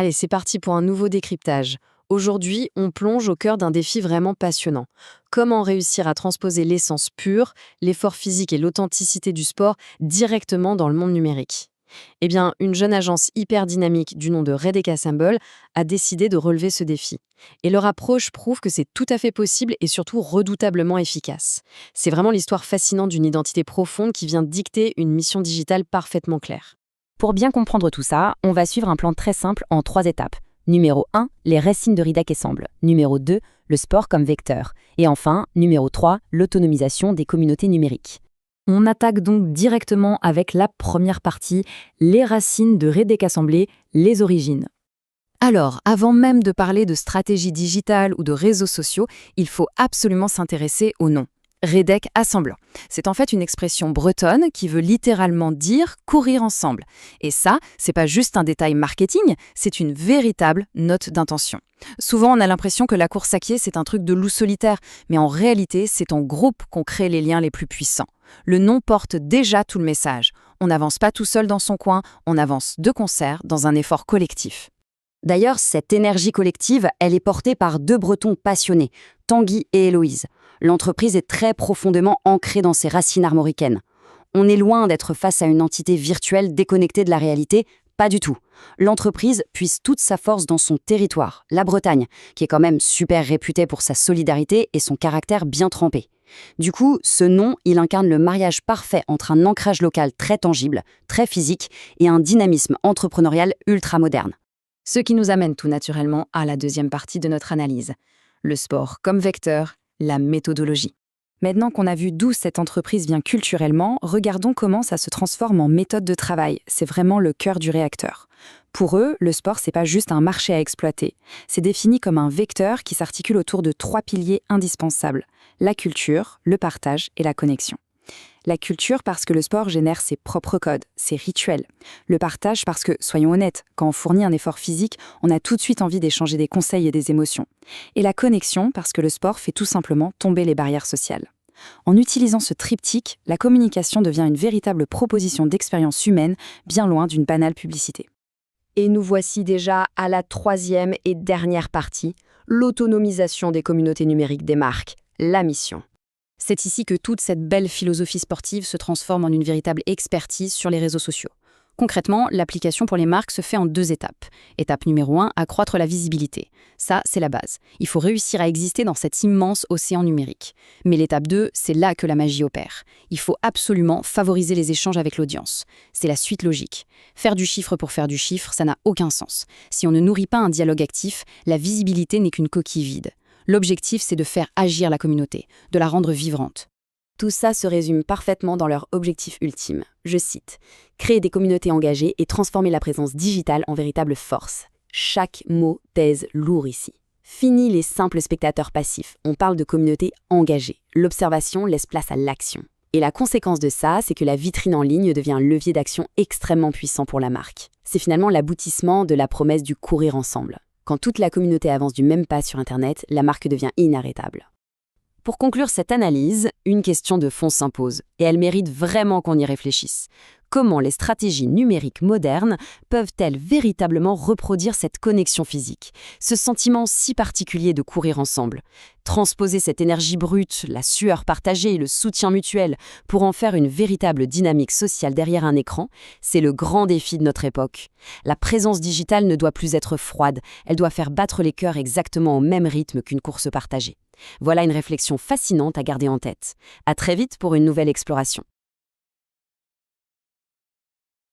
Allez, c'est parti pour un nouveau décryptage. Aujourd'hui, on plonge au cœur d'un défi vraiment passionnant. Comment réussir à transposer l'essence pure, l'effort physique et l'authenticité du sport directement dans le monde numérique? Eh bien, une jeune agence hyper dynamique du nom de Redek Assemble a décidé de relever ce défi. Et leur approche prouve que c'est tout à fait possible et surtout redoutablement efficace. C'est vraiment l'histoire fascinante d'une identité profonde qui vient dicter une mission digitale parfaitement claire. Pour bien comprendre tout ça, on va suivre un plan très simple en 3 étapes. Numéro 1, les racines de Redek Assemble. Numéro 2, le sport comme vecteur. Et enfin, numéro 3, l'autonomisation des communautés numériques. On attaque donc directement avec la première partie, les racines de Redek Assemble, les origines. Alors, avant même de parler de stratégie digitale ou de réseaux sociaux, il faut absolument s'intéresser au nom. Redek Assemble. C'est en fait une expression bretonne qui veut littéralement dire courir ensemble. Et ça, c'est pas juste un détail marketing, c'est une véritable note d'intention. Souvent, on a l'impression que la course à pied, c'est un truc de loup solitaire, mais en réalité, c'est en groupe qu'on crée les liens les plus puissants. Le nom porte déjà tout le message. On n'avance pas tout seul dans son coin, on avance de concert dans un effort collectif. D'ailleurs, cette énergie collective, elle est portée par 2 Bretons passionnés, Tanguy et Héloïse. L'entreprise est très profondément ancrée dans ses racines armoricaines. On est loin d'être face à une entité virtuelle déconnectée de la réalité, pas du tout. L'entreprise puise toute sa force dans son territoire, la Bretagne, qui est quand même super réputée pour sa solidarité et son caractère bien trempé. Du coup, ce nom, il incarne le mariage parfait entre un ancrage local très tangible, très physique, et un dynamisme entrepreneurial ultra moderne. Ce qui nous amène tout naturellement à la deuxième partie de notre analyse. Le sport comme vecteur, la méthodologie. Maintenant qu'on a vu d'où cette entreprise vient culturellement, regardons comment ça se transforme en méthode de travail. C'est vraiment le cœur du réacteur. Pour eux, le sport, c'est pas juste un marché à exploiter. C'est défini comme un vecteur qui s'articule autour de 3 piliers indispensables. La culture, le partage et la connexion. La culture parce que le sport génère ses propres codes, ses rituels. Le partage parce que, soyons honnêtes, quand on fournit un effort physique, on a tout de suite envie d'échanger des conseils et des émotions. Et la connexion parce que le sport fait tout simplement tomber les barrières sociales. En utilisant ce triptyque, la communication devient une véritable proposition d'expérience humaine, bien loin d'une banale publicité. Et nous voici déjà à la 3e et dernière partie, l'autonomisation des communautés numériques des marques, la mission. C'est ici que toute cette belle philosophie sportive se transforme en une véritable expertise sur les réseaux sociaux. Concrètement, l'application pour les marques se fait en 2 étapes. Étape numéro 1, accroître la visibilité. Ça, c'est la base. Il faut réussir à exister dans cet immense océan numérique. Mais l'étape 2, c'est là que la magie opère. Il faut absolument favoriser les échanges avec l'audience. C'est la suite logique. Faire du chiffre pour faire du chiffre, ça n'a aucun sens. Si on ne nourrit pas un dialogue actif, la visibilité n'est qu'une coquille vide. L'objectif, c'est de faire agir la communauté, de la rendre vivante. Tout ça se résume parfaitement dans leur objectif ultime. Je cite « Créer des communautés engagées et transformer la présence digitale en véritable force ». Chaque mot pèse lourd ici. Fini les simples spectateurs passifs, on parle de communautés engagées. L'observation laisse place à l'action. Et la conséquence de ça, c'est que la vitrine en ligne devient un levier d'action extrêmement puissant pour la marque. C'est finalement l'aboutissement de la promesse du courir ensemble. Quand toute la communauté avance du même pas sur Internet, la marque devient inarrêtable. Pour conclure cette analyse, une question de fond s'impose, et elle mérite vraiment qu'on y réfléchisse. Comment les stratégies numériques modernes peuvent-elles véritablement reproduire cette connexion physique, ce sentiment si particulier de courir ensemble? Transposer cette énergie brute, la sueur partagée et le soutien mutuel pour en faire une véritable dynamique sociale derrière un écran, c'est le grand défi de notre époque. La présence digitale ne doit plus être froide, elle doit faire battre les cœurs exactement au même rythme qu'une course partagée. Voilà une réflexion fascinante à garder en tête. À très vite pour une nouvelle exploration.